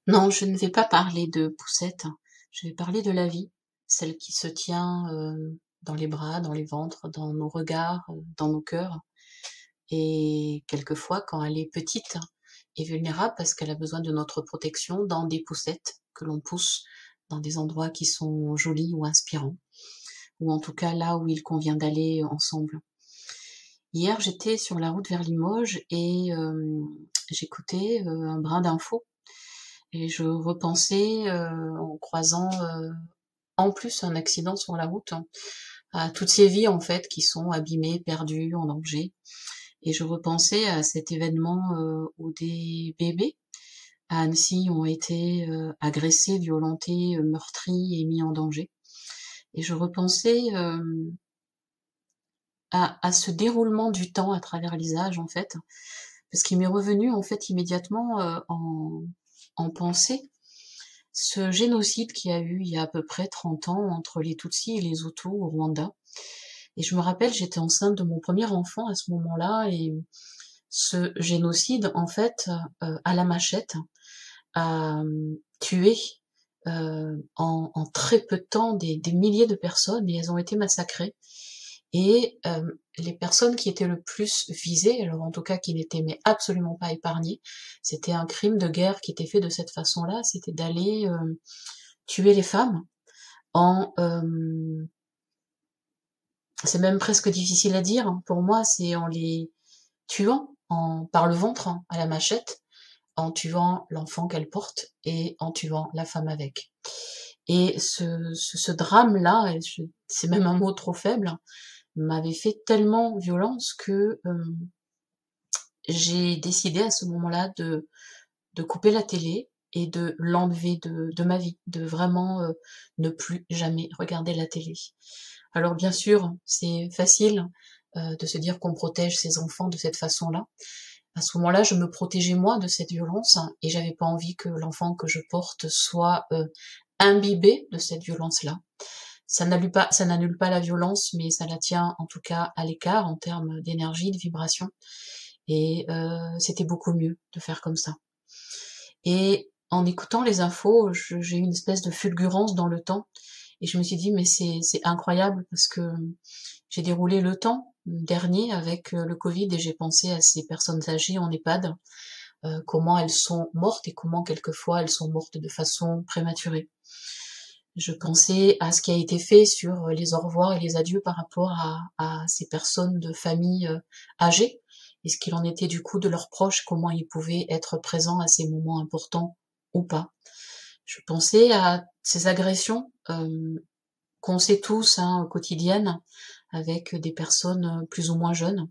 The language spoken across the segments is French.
Non, je ne vais pas parler de poussette, je vais parler de la vie, celle qui se tient, dans les bras, dans les ventres, dans nos regards, dans nos cœurs et quelquefois quand elle est petite et vulnérable parce qu'elle a besoin de notre protection dans des poussettes que l'on pousse dans des endroits qui sont jolis ou inspirants, ou en tout cas là où il convient d'aller ensemble. Hier, j'étais sur la route vers Limoges et j'écoutais, un brin d'infos et je repensais, en croisant, en plus un accident sur la route, hein, à toutes ces vies en fait qui sont abîmées, perdues, en danger. Et je repensais à cet événement où des bébés à Annecy ont été agressés, violentés, meurtris et mis en danger. Et je repensais à ce déroulement du temps à travers les âges en fait, parce qu'il m'est revenu en fait immédiatement en pensée ce génocide qu'il y a eu il y a à peu près 30 ans entre les Tutsis et les Hutus au Rwanda. Et je me rappelle, j'étais enceinte de mon premier enfant à ce moment-là, et ce génocide, en fait, à la machette, a tué en très peu de temps des milliers de personnes, et elles ont été massacrées. Et les personnes qui étaient le plus visées, alors en tout cas qui n'étaient mais absolument pas épargnées, c'était un crime de guerre qui était fait de cette façon-là, c'était d'aller tuer les femmes en c'est même presque difficile à dire, hein. Pour moi, c'est en les tuant par le ventre, hein, à la machette, en tuant l'enfant qu'elle porte et en tuant la femme avec. Et ce drame-là, c'est même un mot trop faible, hein, m'avait fait tellement violence que j'ai décidé à ce moment-là de couper la télé et de l'enlever de ma vie, de vraiment ne plus jamais regarder la télé. Alors bien sûr, c'est facile de se dire qu'on protège ses enfants de cette façon-là. À ce moment-là, je me protégeais moi de cette violence, hein, et j'avais pas envie que l'enfant que je porte soit imbibé de cette violence-là. Ça n'annule pas la violence, mais ça la tient en tout cas à l'écart en termes d'énergie, de vibration. Et c'était beaucoup mieux de faire comme ça. Et en écoutant les infos, j'ai eu une espèce de fulgurance dans le temps. Et je me suis dit, mais c'est incroyable parce que j'ai déroulé le temps dernier avec le Covid et j'ai pensé à ces personnes âgées en EHPAD, comment elles sont mortes et comment quelquefois elles sont mortes de façon prématurée. Je pensais à ce qui a été fait sur les au revoir et les adieux par rapport à ces personnes de famille âgées et ce qu'il en était du coup de leurs proches, comment ils pouvaient être présents à ces moments importants ou pas. Je pensais à ces agressions qu'on sait tous, hein, quotidiennes, avec des personnes plus ou moins jeunes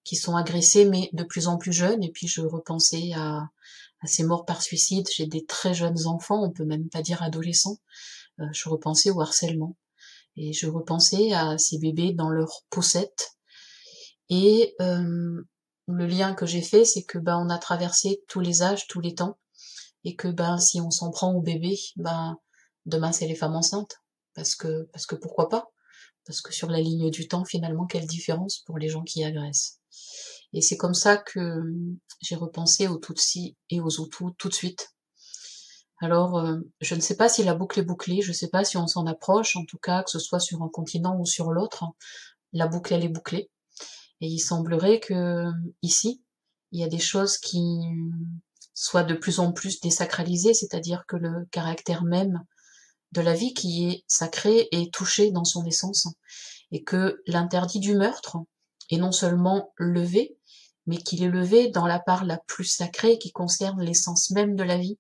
qui sont agressées, mais de plus en plus jeunes. Et puis je repensais à ces morts par suicide chez des très jeunes enfants, on peut même pas dire adolescents. Je repensais au harcèlement et je repensais à ces bébés dans leur poussette. Et le lien que j'ai fait, c'est que on a traversé tous les âges, tous les temps, et que si on s'en prend aux bébés, demain c'est les femmes enceintes, parce que pourquoi pas, parce que sur la ligne du temps, finalement, quelle différence pour les gens qui agressent. Et c'est comme ça que j'ai repensé aux Tutsis et aux Hutus tout de suite. Alors, je ne sais pas si la boucle est bouclée, je ne sais pas si on s'en approche, en tout cas, que ce soit sur un continent ou sur l'autre, la boucle, elle est bouclée. Et il semblerait que ici, il y a des choses qui soient de plus en plus désacralisées, c'est-à-dire que le caractère même de la vie qui est sacré est touché dans son essence, et que l'interdit du meurtre est non seulement levé, mais qu'il est levé dans la part la plus sacrée qui concerne l'essence même de la vie.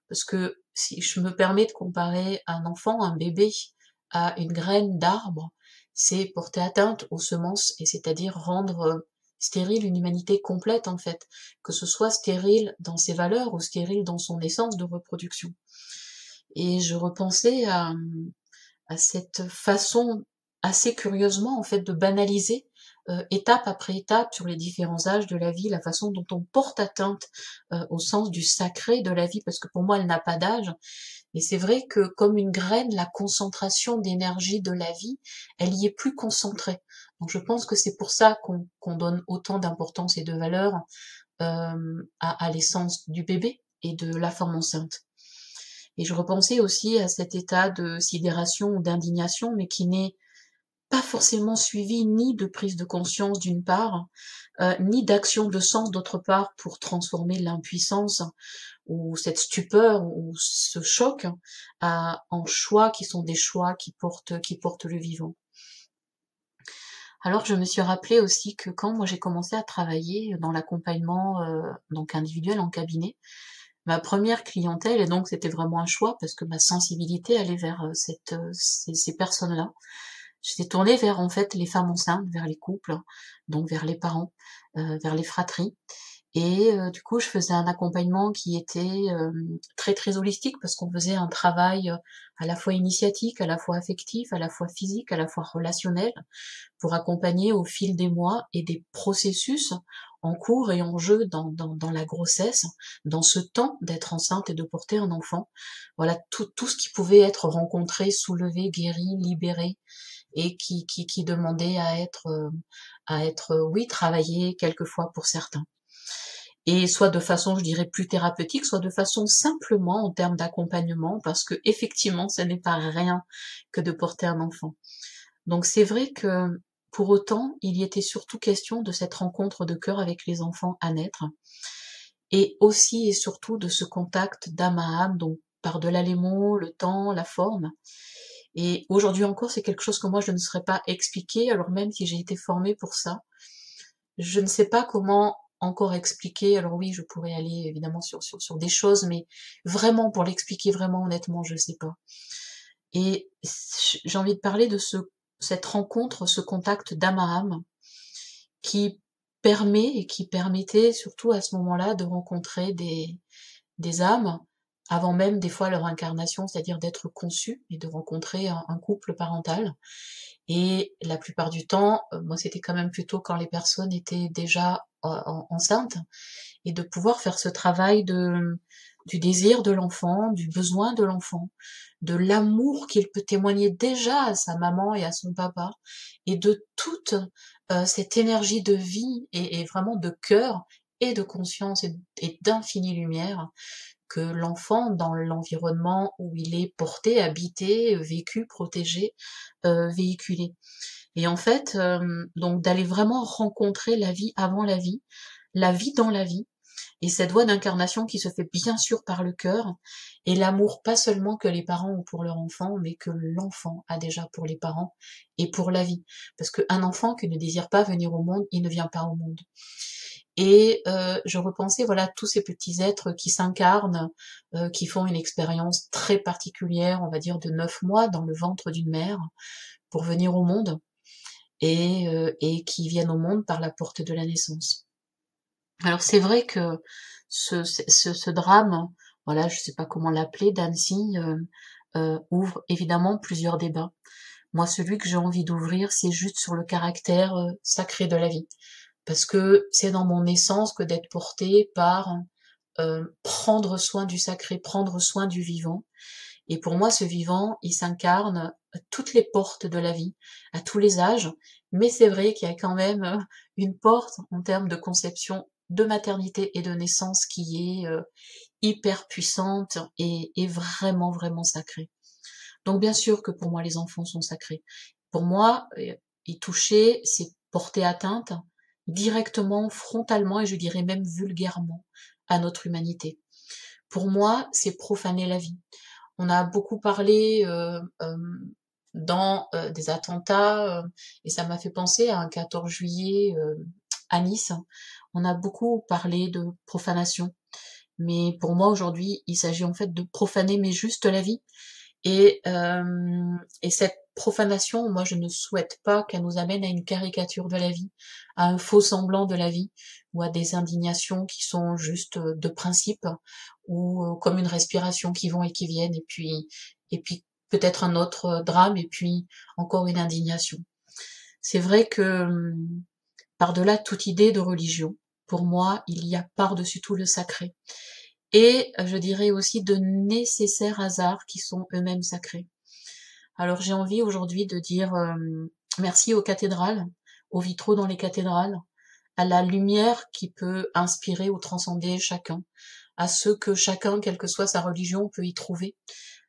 Parce que si je me permets de comparer un enfant, un bébé, à une graine d'arbre, c'est porter atteinte aux semences, et c'est-à-dire rendre stérile une humanité complète en fait, que ce soit stérile dans ses valeurs ou stérile dans son essence de reproduction. Et je repensais à cette façon assez curieusement en fait de banaliser étape après étape sur les différents âges de la vie, la façon dont on porte atteinte au sens du sacré de la vie, parce que pour moi elle n'a pas d'âge, mais c'est vrai que comme une graine, la concentration d'énergie de la vie, elle y est plus concentrée. Donc je pense que c'est pour ça qu'on donne autant d'importance et de valeur à l'essence du bébé et de la femme enceinte. Et je repensais aussi à cet état de sidération ou d'indignation, mais qui n'est pas forcément suivi ni de prise de conscience d'une part, ni d'action de sens d'autre part pour transformer l'impuissance ou cette stupeur ou ce choc en choix qui sont des choix qui portent le vivant. Alors je me suis rappelé aussi que quand moi j'ai commencé à travailler dans l'accompagnement donc individuel en cabinet, ma première clientèle, et donc c'était vraiment un choix parce que ma sensibilité allait vers ces personnes-là. J'étais tournée vers en fait les femmes enceintes, vers les couples, donc vers les parents, vers les fratries. Et du coup, je faisais un accompagnement qui était très très holistique parce qu'on faisait un travail à la fois initiatique, à la fois affectif, à la fois physique, à la fois relationnel, pour accompagner au fil des mois et des processus en cours et en jeu dans la grossesse, dans ce temps d'être enceinte et de porter un enfant. Voilà tout ce qui pouvait être rencontré, soulevé, guéri, libéré, et qui demandait à être oui, travaillé quelquefois pour certains. Et soit de façon, je dirais, plus thérapeutique, soit de façon simplement en termes d'accompagnement, parce que effectivement, ce n'est pas rien que de porter un enfant. Donc c'est vrai que pour autant, il y était surtout question de cette rencontre de cœur avec les enfants à naître, et aussi et surtout de ce contact d'âme à âme, donc par-delà les mots, le temps, la forme. Et aujourd'hui encore, c'est quelque chose que moi je ne saurais pas expliquer, alors même si j'ai été formée pour ça. Je ne sais pas comment encore expliquer. Alors oui, je pourrais aller évidemment sur des choses, mais vraiment pour l'expliquer vraiment honnêtement, je ne sais pas. Et j'ai envie de parler de cette rencontre, ce contact d'âme à âme, qui permet et qui permettait surtout à ce moment-là de rencontrer des âmes avant même des fois leur incarnation, c'est-à-dire d'être conçu et de rencontrer un couple parental. Et la plupart du temps, moi c'était quand même plutôt quand les personnes étaient déjà enceintes, et de pouvoir faire ce travail du désir de l'enfant, du besoin de l'enfant, de l'amour qu'il peut témoigner déjà à sa maman et à son papa, et de toute cette énergie de vie et vraiment de cœur et de conscience et d'infinie lumière que l'enfant, dans l'environnement où il est porté, habité, vécu, protégé, véhiculé. Et en fait, donc d'aller vraiment rencontrer la vie avant la vie dans la vie, et cette voie d'incarnation qui se fait bien sûr par le cœur, et l'amour pas seulement que les parents ont pour leur enfant, mais que l'enfant a déjà pour les parents et pour la vie. Parce qu'un enfant qui ne désire pas venir au monde, il ne vient pas au monde. Et je repensais voilà tous ces petits êtres qui s'incarnent, qui font une expérience très particulière, on va dire de 9 mois dans le ventre d'une mère pour venir au monde, et qui viennent au monde par la porte de la naissance. Alors c'est vrai que ce drame, voilà, je sais pas comment l'appeler, d'Annecy, ouvre évidemment plusieurs débats. Moi, celui que j'ai envie d'ouvrir, c'est juste sur le caractère sacré de la vie, parce que c'est dans mon essence que d'être portée par prendre soin du sacré, prendre soin du vivant. Et pour moi, ce vivant, il s'incarne à toutes les portes de la vie, à tous les âges, mais c'est vrai qu'il y a quand même une porte en termes de conception de maternité et de naissance qui est hyper puissante et vraiment, vraiment sacrée. Donc bien sûr que pour moi, les enfants sont sacrés. Pour moi, y toucher, c'est porter atteinte directement, frontalement, et je dirais même vulgairement, à notre humanité. Pour moi, c'est profaner la vie. On a beaucoup parlé dans des attentats, et ça m'a fait penser à un 14 juillet à Nice. On a beaucoup parlé de profanation, mais pour moi aujourd'hui, il s'agit en fait de profaner mais juste la vie. Et cette profanation, moi je ne souhaite pas qu'elle nous amène à une caricature de la vie, à un faux semblant de la vie, ou à des indignations qui sont juste de principe, ou comme une respiration qui vont et qui viennent, et puis peut-être un autre drame, et puis encore une indignation. C'est vrai que par-delà toute idée de religion, pour moi, il y a par-dessus tout le sacré. Et je dirais aussi de nécessaires hasards qui sont eux-mêmes sacrés. Alors j'ai envie aujourd'hui de dire merci aux cathédrales, aux vitraux dans les cathédrales, à la lumière qui peut inspirer ou transcender chacun, à ce que chacun, quelle que soit sa religion, peut y trouver,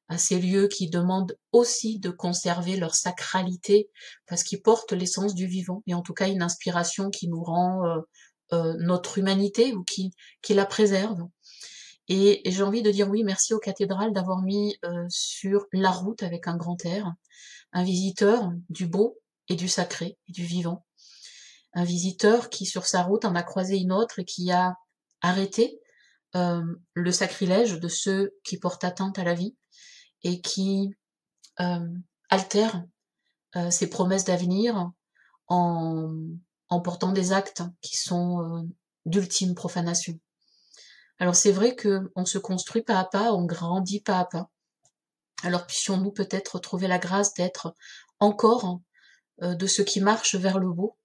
à ces lieux qui demandent aussi de conserver leur sacralité, parce qu'ils portent l'essence du vivant, et en tout cas une inspiration qui nous rend notre humanité, ou qui la préserve. Et j'ai envie de dire oui, merci aux cathédrales d'avoir mis sur la route, avec un grand R, un visiteur du beau et du sacré et du vivant. Un visiteur qui, sur sa route, en a croisé une autre et qui a arrêté le sacrilège de ceux qui portent atteinte à la vie et qui altèrent ses promesses d'avenir en, en portant des actes qui sont d'ultime profanation. Alors c'est vrai qu'on se construit pas à pas, on grandit pas à pas. Alors puissions-nous peut-être trouver la grâce d'être encore de ceux qui marchent vers le beau,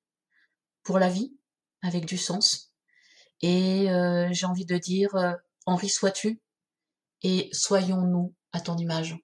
pour la vie, avec du sens. Et j'ai envie de dire, Henri sois-tu, et soyons-nous à ton image.